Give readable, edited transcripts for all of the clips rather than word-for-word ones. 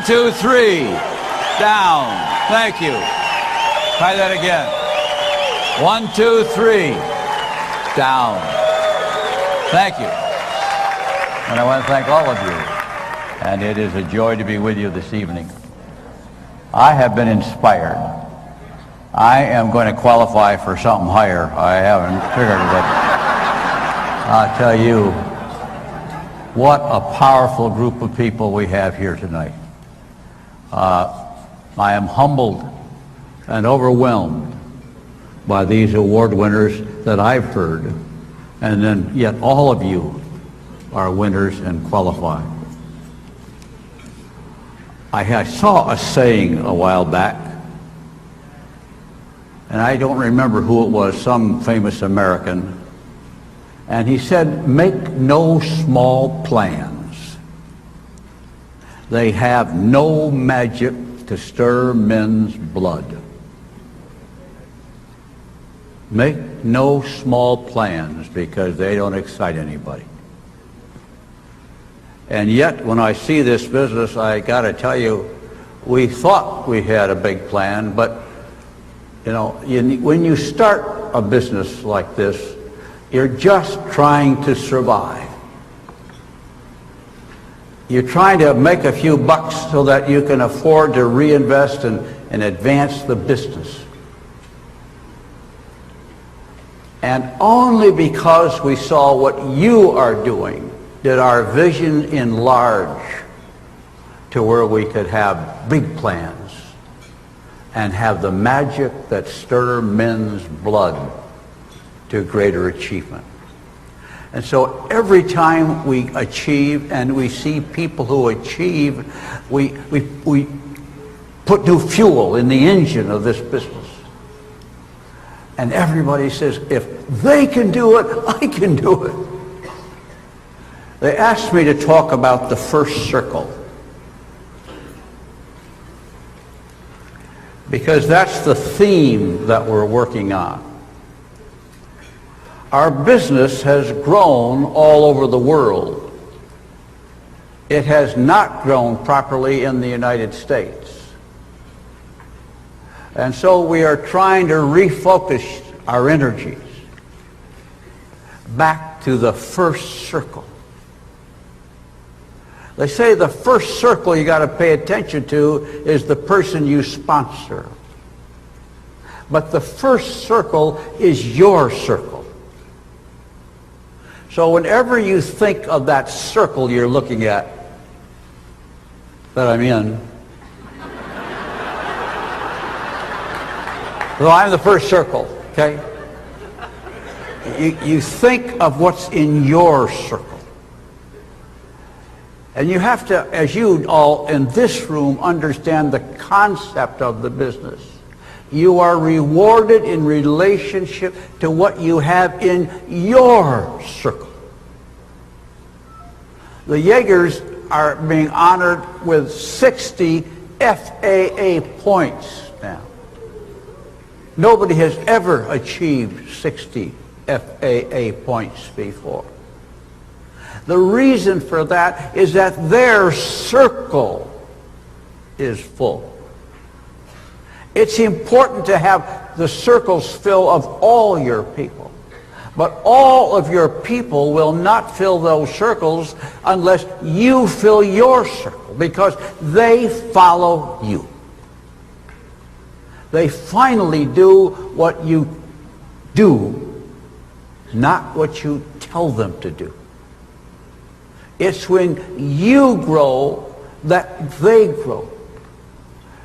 1, 2, 3. Down. Thank you. Try that again. 1, 2, 3. Down. Thank you. And I want to thank all of you. And it is a joy to be with you this evening. I have been inspired. I am going to qualify for something higher. I haven't figured it out. I'll tell you, what a powerful group of people we have here tonight. I am humbled and overwhelmed by these award winners that I've heard, and then yet all of you are winners and qualify. I saw a saying a while back, and I don't remember who it was, some famous American, and he said, make no small plans. They have no magic to stir men's blood. Make no small plans because they don't excite anybody. And yet, when I see this business, I got to tell you, we thought we had a big plan, but you know, when you start a business like this, you're just trying to survive. You're trying to make a few bucks so that you can afford to reinvest and advance the business. And only because we saw what you are doing did our vision enlarge to where we could have big plans and have the magic that stir men's blood to greater achievement. And so every time we achieve and we see people who achieve, we put new fuel in the engine of this business. And everybody says, if they can do it, I can do it. They asked me to talk about the first circle, because that's the theme that we're working on. Our business has grown all over the world. It has not grown properly in the United States. And so we are trying to refocus our energies back to the first circle. They say the first circle you got to pay attention to is the person you sponsor. But the first circle is your circle. So whenever you think of that circle you're looking at, that I'm in, so I'm the first circle, okay? You think of what's in your circle. And you have to, as you all in this room understand the concept of the business, you are rewarded in relationship to what you have in your circle. The Jaegers are being honored with 60 FAA points now. Nobody has ever achieved 60 FAA points before. The reason for that is that their circle is full. It's important to have the circles full of all your people. But all of your people will not fill those circles unless you fill your circle, because they follow you. They finally do what you do, not what you tell them to do. It's when you grow that they grow.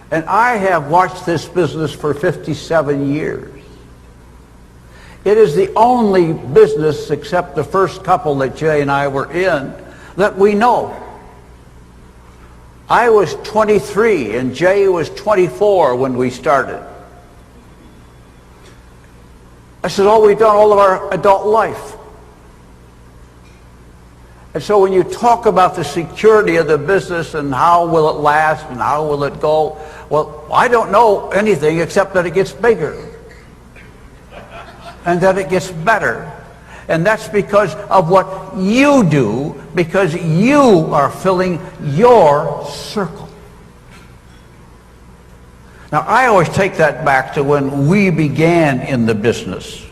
And I have watched this business for 57 years. It is the only business, except the first couple that Jay and I were in, that we know. I was 23 and Jay was 24 when we started. I said, oh, we've done all of our adult life. And so when you talk about the security of the business and how will it last and how will it go, well, I don't know anything except that it gets bigger and that it gets better. And that's because of what you do, because you are filling your circle. Now, I always take that back to when we began in the business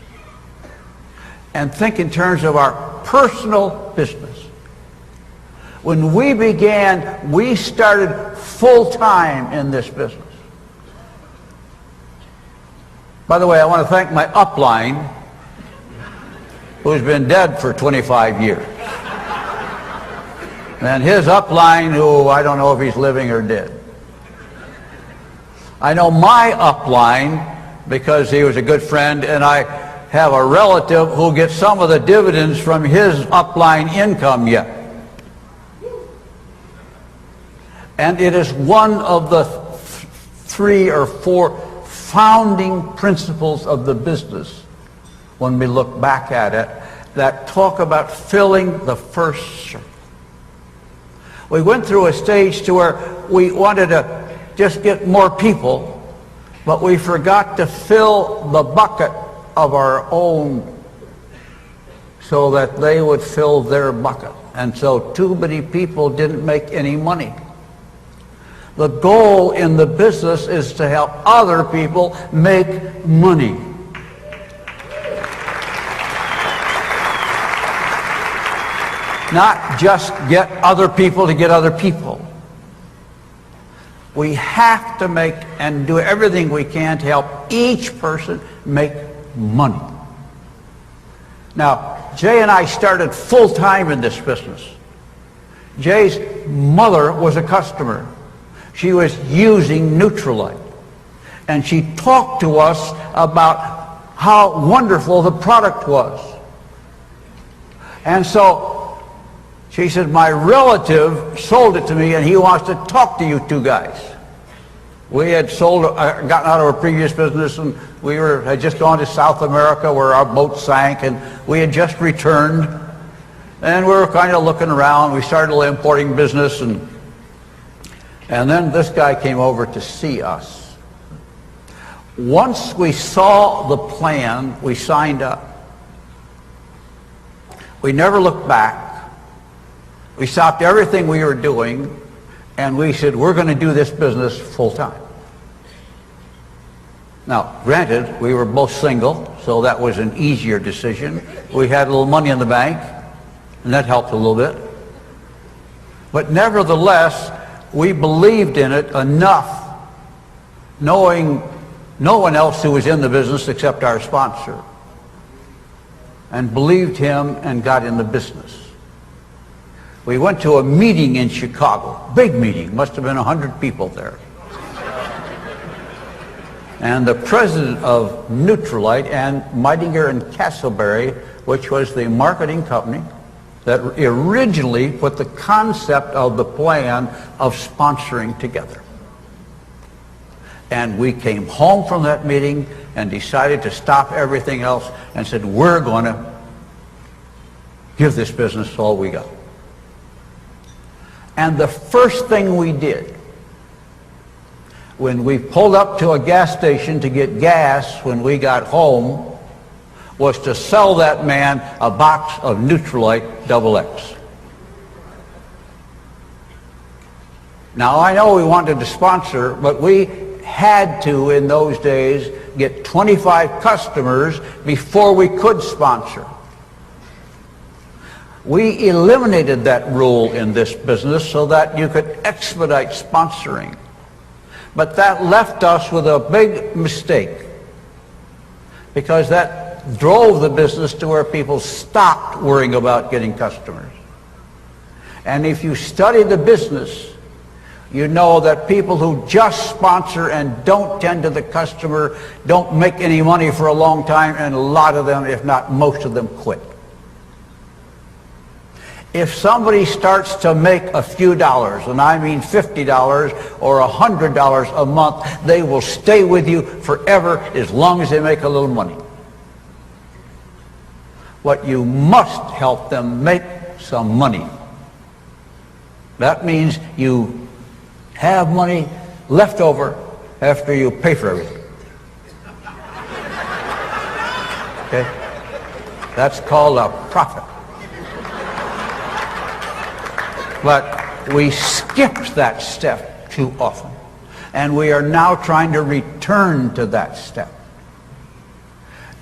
and think in terms of our personal business. When we began, we started full-time in this business. By the way, I want to thank my upline, who's been dead for 25 years. And his upline, who I don't know if he's living or dead. I know my upline because he was a good friend, and I have a relative who gets some of the dividends from his upline income yet. And it is one of the 3 or 4 founding principles of the business, when we look back at it, that talk about filling the first circle. We went through a stage to where we wanted to just get more people, but we forgot to fill the bucket of our own so that they would fill their bucket. And so too many people didn't make any money. The goal in the business is to help other people make money. Not just get other people to get other people. We have to make and do everything we can to help each person make money. Now, Jay and I started full-time in this business. Jay's mother was a customer. She was using Nutrilite. And she talked to us about how wonderful the product was. And so she said, my relative sold it to me and he wants to talk to you two guys. We had gotten out of our previous business, and we had just gone to South America where our boat sank, and we had just returned. And we were kind of looking around. We started a little importing business, and then this guy came over to see us. Once we saw the plan, we signed up. We never looked back. We stopped everything we were doing, and we said, we're going to do this business full time. Now, granted, we were both single, so that was an easier decision. We had a little money in the bank, and that helped a little bit. But nevertheless, we believed in it enough, knowing no one else who was in the business except our sponsor, and believed him and got in the business. We went to a meeting in Chicago, big meeting, must have been 100 people there. And the president of Nutrilite and Meitinger and Castleberry, which was the marketing company that originally put the concept of the plan of sponsoring together. And we came home from that meeting and decided to stop everything else and said, we're going to give this business all we got. And the first thing we did when we pulled up to a gas station to get gas when we got home was to sell that man a box of Nutrilite XX. Now, I know we wanted to sponsor, but we had to, in those days, get 25 customers before we could sponsor. We eliminated that rule in this business so that you could expedite sponsoring. But that left us with a big mistake, because that drove the business to where people stopped worrying about getting customers. And if you study the business, you know that people who just sponsor and don't tend to the customer don't make any money for a long time, and a lot of them, if not most of them, quit. If somebody starts to make a few dollars, and I mean $50 or $100 a month, they will stay with you forever as long as they make a little money. But you must help them make some money. That means you have money left over after you pay for everything. Okay? That's called a profit. But we skipped that step too often. and we are now trying to return to that step.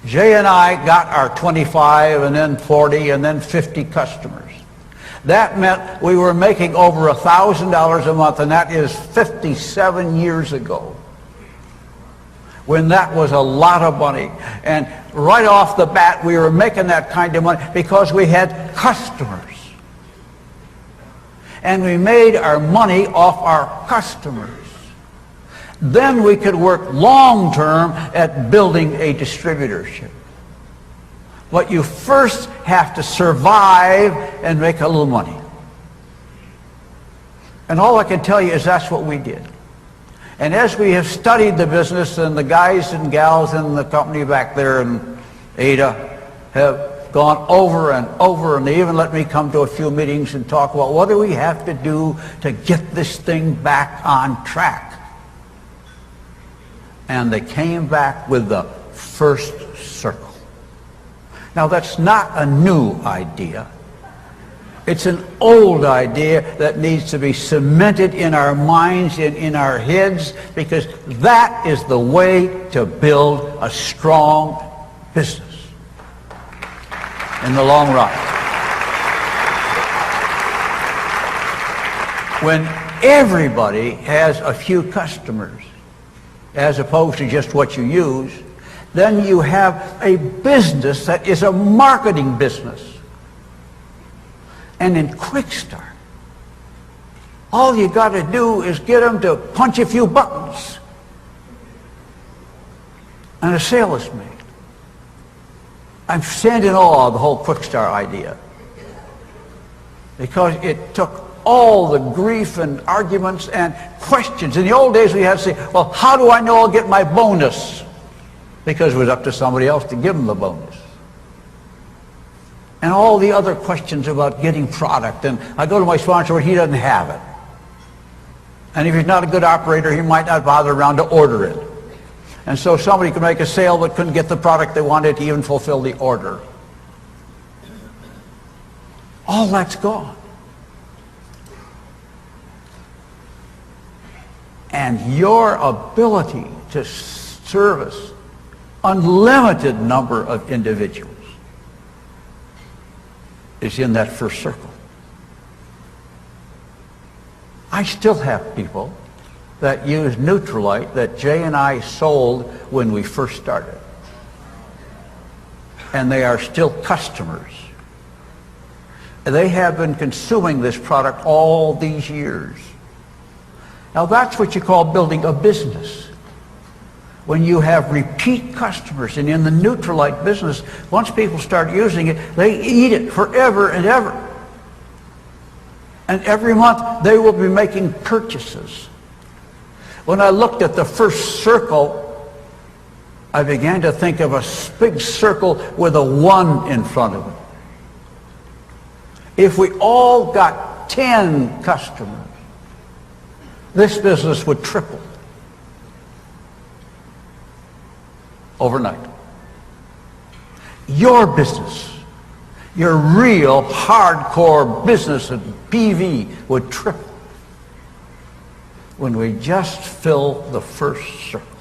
Jay and I got our 25 and then 40 and then 50 customers. That meant we were making over $1,000 a month, and that is 57 years ago, when that was a lot of money. And right off the bat, we were making that kind of money because we had customers. And we made our money off our customers. Then we could work long-term at building a distributorship. But you first have to survive and make a little money. And all I can tell you is that's what we did. And as we have studied the business, and the guys and gals in the company back there in Ada have gone over and over, and they even let me come to a few meetings and talk about what do we have to do to get this thing back on track. And they came back with the first circle. Now, that's not a new idea. It's an old idea that needs to be cemented in our minds and in our heads, because that is the way to build a strong business in the long run. When everybody has a few customers, as opposed to just what you use, then you have a business that is a marketing business. And in Quick Start, all you got to do is get them to punch a few buttons, and a sale is made. I'm standing in awe of the whole Quick Start idea, because it took all the grief and arguments and questions. In the old days, we had to say, well, how do I know I'll get my bonus? Because it was up to somebody else to give them the bonus. And all the other questions about getting product. And I go to my sponsor, he doesn't have it. And if he's not a good operator, he might not bother around to order it. And so somebody could make a sale but couldn't get the product they wanted to even fulfill the order. All that's gone. And your ability to service unlimited number of individuals is in that first circle. I still have people that use Neutralite that Jay and I sold when we first started. And they are still customers. They have been consuming this product all these years. Now that's what you call building a business. When you have repeat customers, and in the Neutralite business, once people start using it, they eat it forever and ever. And every month they will be making purchases. When I looked at the first circle, I began to think of a big circle with a 1 in front of it. If we all got 10 customers, this business would triple overnight. Your business, your real hardcore business at PV would triple when we just fill the first circle.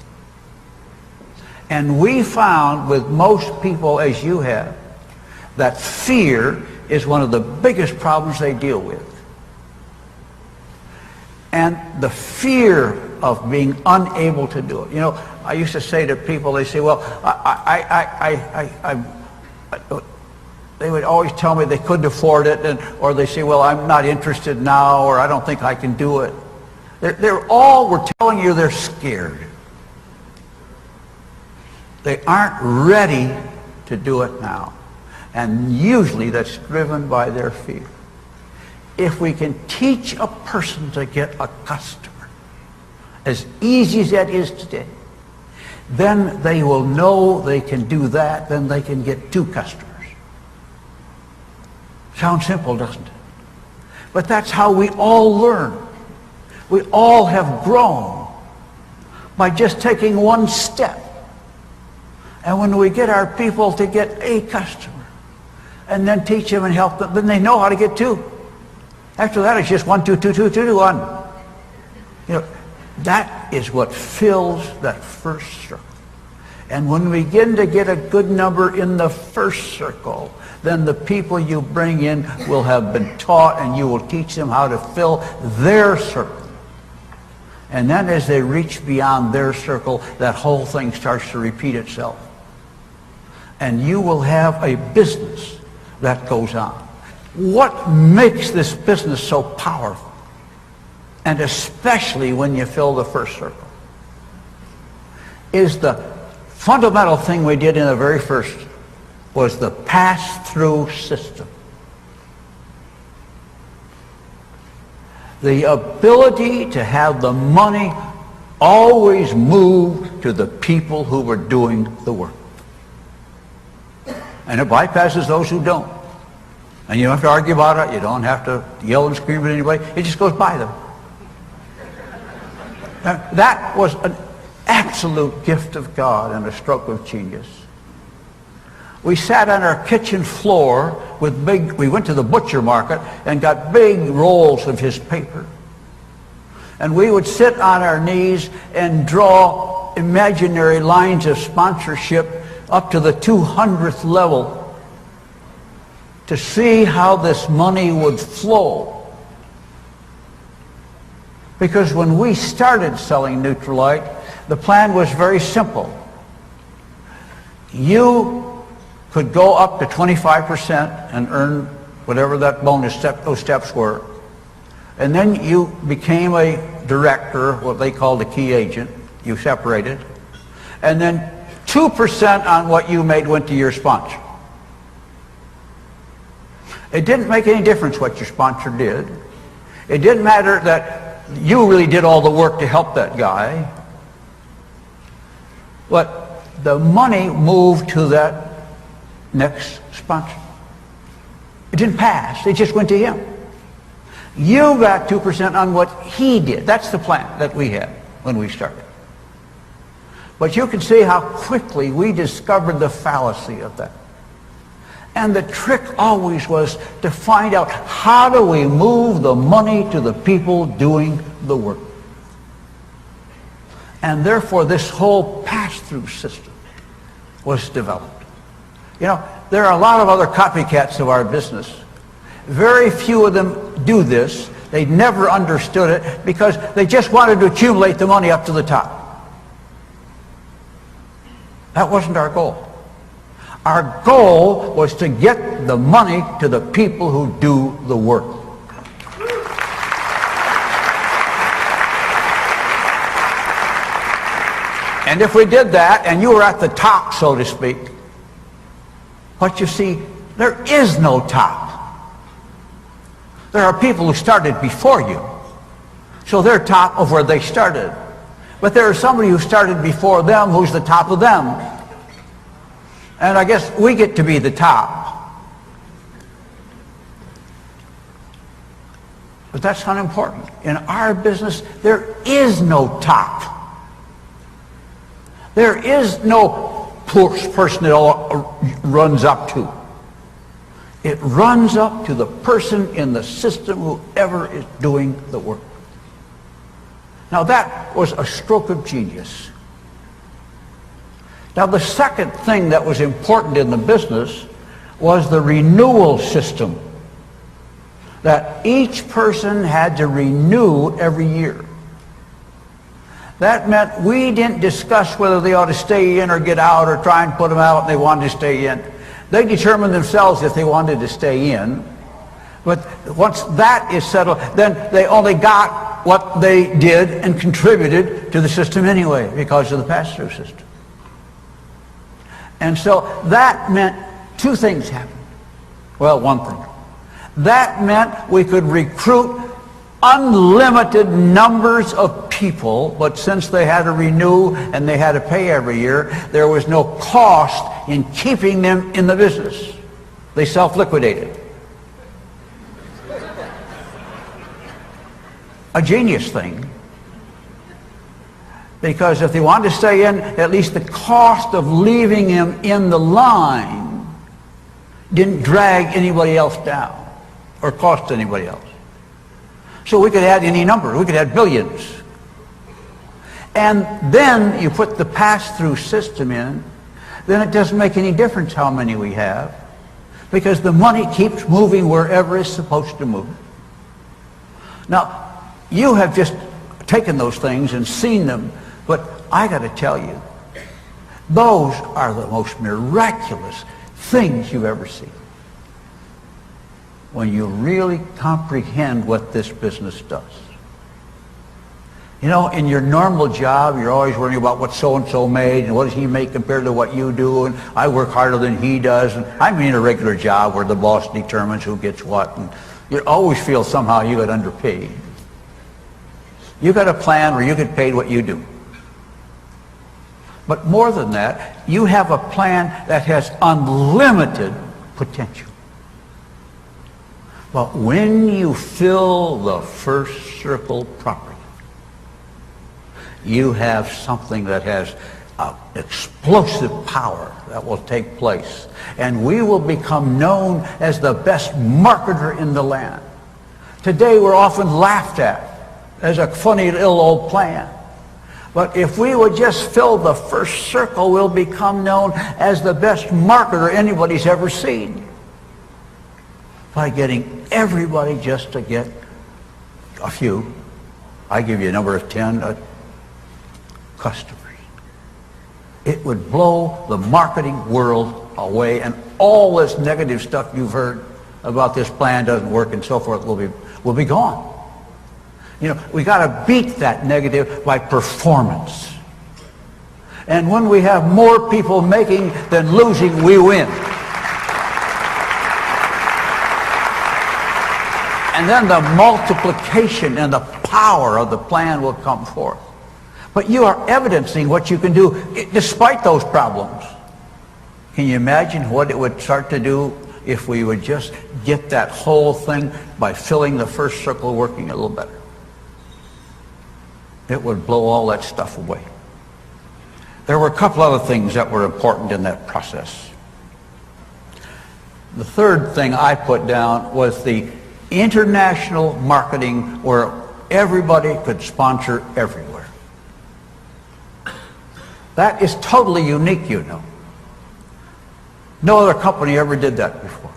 And we found with most people, as you have, that fear is one of the biggest problems they deal with. And the fear of being unable to do it. You know, I used to say to people, they say, well, they would always tell me they couldn't afford it, or they say, well, I'm not interested now, or I don't think I can do it. They're all, we're telling you they're scared. They aren't ready to do it now. And usually that's driven by their fear. If we can teach a person to get a customer, as easy as that is today, then they will know they can do that, then they can get 2 customers. Sounds simple, doesn't it? But that's how we all learn. We all have grown by just taking one step. And when we get our people to get a customer, and then teach them and help them, then they know how to get 2. After that, it's just 1, 2, 2, 2, 2, 1. You know, That is what fills that first circle. And when we begin to get a good number in the first circle, then the people you bring in will have been taught, and you will teach them how to fill their circle. And then as they reach beyond their circle, that whole thing starts to repeat itself. And you will have a business that goes on. What makes this business so powerful? And especially when you fill the first circle, is the fundamental thing we did in the very first was the pass-through system. The ability to have the money always move to the people who were doing the work. And it bypasses those who don't. And you don't have to argue about it. You don't have to yell and scream at anybody. It just goes by them. Now, that was an absolute gift of God and a stroke of genius. We sat on our kitchen floor with we went to the butcher market and got big rolls of his paper. And we would sit on our knees and draw imaginary lines of sponsorship up to the 200th level to see how this money would flow. Because when we started selling Neutralite, the plan was very simple. You could go up to 25% and earn whatever that bonus those steps were. And then you became a director, what they called a key agent. You separated. And then 2% on what you made went to your sponsor. It didn't make any difference what your sponsor did. It didn't matter that you really did all the work to help that guy. But the money moved to that next sponsor. It didn't pass. It just went to him. You got 2% on what he did. That's the plan that we had when we started. But you can see how quickly we discovered the fallacy of that. And the trick always was to find out, how do we move the money to the people doing the work? And therefore this whole pass-through system was developed. You know, there are a lot of other copycats of our business. Very few of them do this. They never understood it because they just wanted to accumulate the money up to the top. That wasn't our goal. Our goal was to get the money to the people who do the work. And if we did that, and you were at the top, so to speak, what you see, there is no top. There are people who started before you, so they're top of where they started. But there is somebody who started before them who's the top of them. And I guess we get to be the top. But that's not important. In our business, there is no top. There is no person it all runs up to. It runs up to the person in the system, whoever is doing the work. Now that was a stroke of genius. Now the second thing that was important in the business was the renewal system. That each person had to renew every year. That meant we didn't discuss whether they ought to stay in or get out or try and put them out and they wanted to stay in. They determined themselves if they wanted to stay in. But once that is settled, then they only got what they did and contributed to the system anyway because of the pass-through system. And so that meant two things happened. Well, one thing. That meant we could recruit unlimited numbers of people, but since they had to renew and they had to pay every year, there was no cost in keeping them in the business. They self-liquidated. A genius thing. Because if they wanted to stay in, at least the cost of leaving him in the line didn't drag anybody else down or cost anybody else. So we could add any number. We could add billions. and then you put the pass-through system in, then it doesn't make any difference how many we have, because the money keeps moving wherever it's supposed to move. Now, you have just taken those things and seen them, but I got to tell you, those are the most miraculous things you've ever seen. When you really comprehend what this business does. You know, in your normal job, you're always worrying about what so-and-so made and what does he make compared to what you do, and I work harder than he does. And I mean a regular job where the boss determines who gets what, and you always feel somehow you get underpaid. You got a plan where you get paid what you do. But more than that, you have a plan that has unlimited potential. But when you fill the first circle properly, you have something that has explosive power that will take place. And we will become known as the best marketer in the land. Today we're often laughed at as a funny little old plan. But if we would just fill the first circle, we'll become known as the best marketer anybody's ever seen. By getting everybody just to get a few. I give you a number of 10 customers. It would blow the marketing world away, and all this negative stuff you've heard about this plan doesn't work and so forth will be gone. You know, we got to beat that negative by performance. And when we have more people making than losing, we win. And then the multiplication and the power of the plan will come forth. But you are evidencing what you can do despite those problems. Can you imagine what it would start to do if we would just get that whole thing by filling the first circle working a little better? It would blow all that stuff away. There were a couple other things that were important in that process. The third thing I put down was the international marketing where everybody could sponsor everywhere. That is totally unique, you know. No other company ever did that before.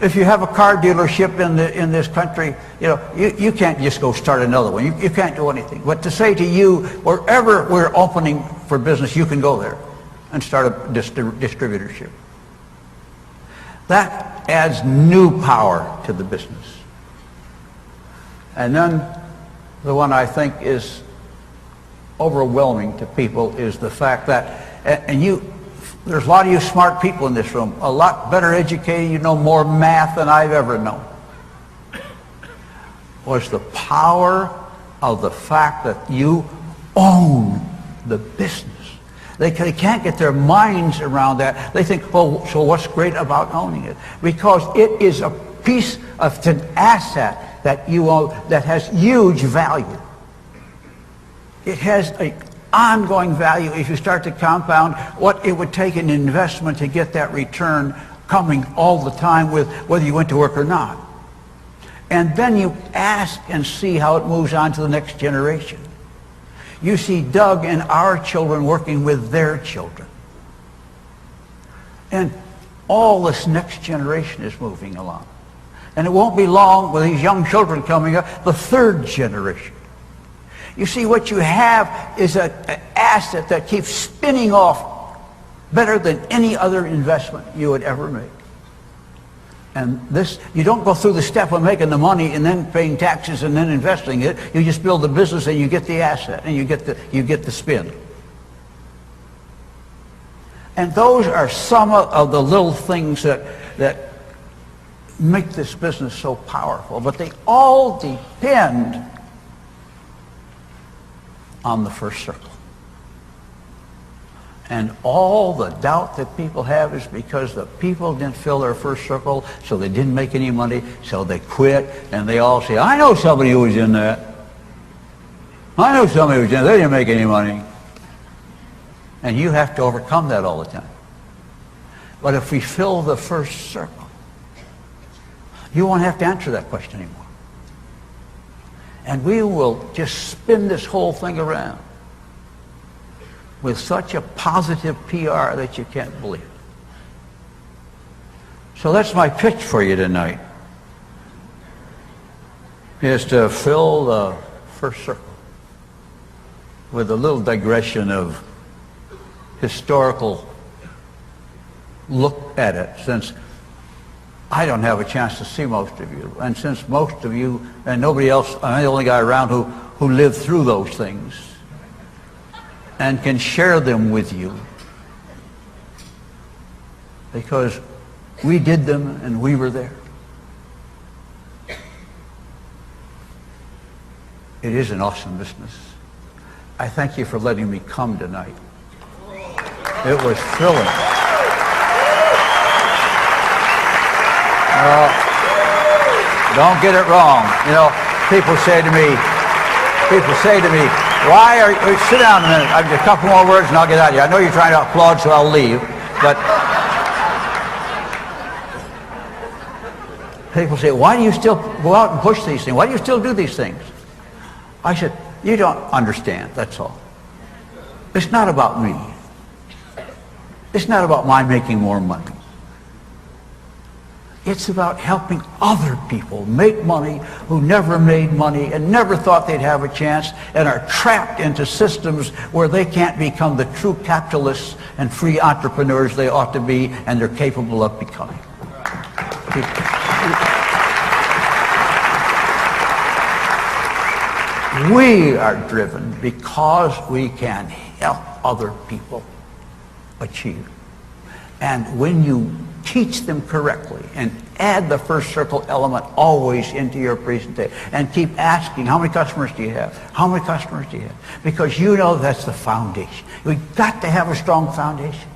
If you have a car dealership in this country, you know, you can't just go start another one. You can't do anything. But to say to you, wherever we're opening for business, you can go there and start a distributorship. That adds new power to the business. And then the one I think is overwhelming to people is the fact that, there's a lot of you smart people in this room, a lot better educated, you know more math than I've ever known, was the power of the fact that you own the business. They can't get their minds around that. They think, well, so what's great about owning it? Because it is a piece of an asset that you own that has huge value. It has an ongoing value if you start to compound what it would take an investment to get that return coming all the time with whether you went to work or not. And then you ask and see how it moves on to the next generation. You see Doug and our children working with their children. And all this next generation is moving along. And it won't be long with these young children coming up, the third generation. You see, what you have is an asset that keeps spinning off better than any other investment you would ever make. And this, you don't go through the step of making the money and then paying taxes and then investing it. You just build the business and you get the asset and you get the spin. And those are some of the little things that make this business so powerful. But they all depend on the first circle. And all the doubt that people have is because the people didn't fill their first circle, so they didn't make any money, so they quit, and they all say, I know somebody who was in that. I know somebody who was in that. They didn't make any money. And you have to overcome that all the time. But if we fill the first circle, you won't have to answer that question anymore. And we will just spin this whole thing around with such a positive PR that you can't believe it. So that's my pitch for you tonight, is to fill the first circle with a little digression of historical look at it, since I don't have a chance to see most of you, and since most of you and nobody else, I'm the only guy around who lived through those things and can share them with you, because we did them and we were there. It is an awesome business. I thank you for letting me come tonight. It was thrilling. Don't get it wrong. You know, people say to me, why are you, sit down a minute, I've got a couple more words and I'll get out of here. I know you're trying to applaud, so I'll leave, but people say, why do you still go out and push these things? Why do you still do these things? I said, you don't understand, that's all. It's not about me. It's not about my making more money. It's about helping other people make money who never made money and never thought they'd have a chance and are trapped into systems where they can't become the true capitalists and free entrepreneurs they ought to be and they're capable of becoming. We are driven because we can help other people achieve. And when you teach them correctly and add the first circle element always into your presentation and keep asking, how many customers do you have? How many customers do you have? Because you know that's the foundation. We've got to have a strong foundation.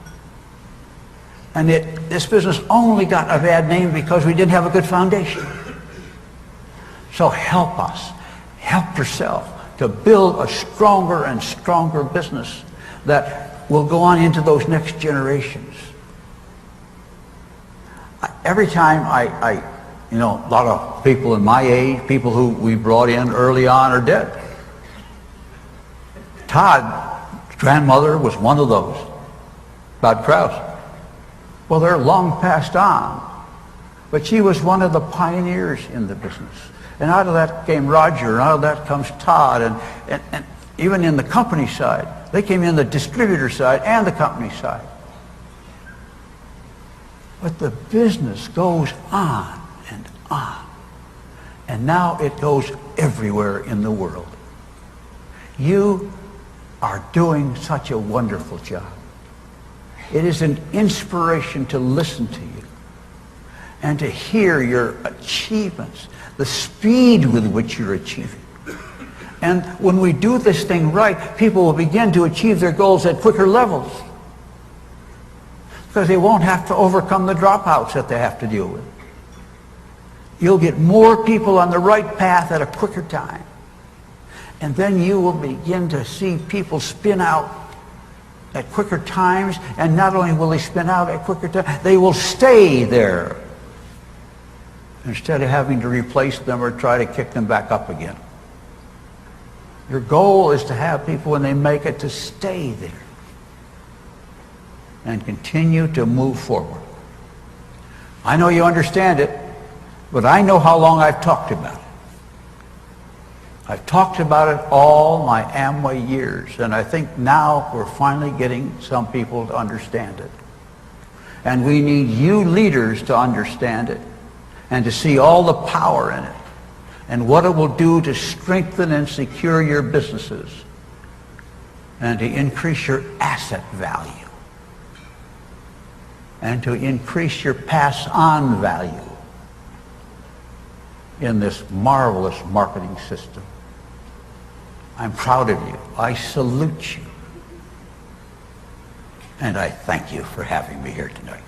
And this business only got a bad name because we didn't have a good foundation. So help us. Help yourself to build a stronger and stronger business that will go on into those next generations. Every time you know, a lot of people in my age, people who we brought in early on are dead. Todd's grandmother was one of those, Todd Krause. Well, they're long passed on, but she was one of the pioneers in the business. And out of that came Roger, and out of that comes Todd, and even in the company side. They came in the distributor side and the company side. But the business goes on and on. And now it goes everywhere in the world. You are doing such a wonderful job. It is an inspiration to listen to you and to hear your achievements, the speed with which you're achieving. And when we do this thing right, people will begin to achieve their goals at quicker levels, because they won't have to overcome the dropouts that they have to deal with. You'll get more people on the right path at a quicker time. And then you will begin to see people spin out at quicker times, and not only will they spin out at quicker times, they will stay there instead of having to replace them or try to kick them back up again. Your goal is to have people, when they make it, to stay there and continue to move forward. I know you understand it, but I know how long I've talked about it. I've talked about it all my Amway years, and I think now we're finally getting some people to understand it. And we need you leaders to understand it and to see all the power in it and what it will do to strengthen and secure your businesses and to increase your asset value and to increase your pass-on value in this marvelous marketing system. I'm proud of you. I salute you. And I thank you for having me here tonight.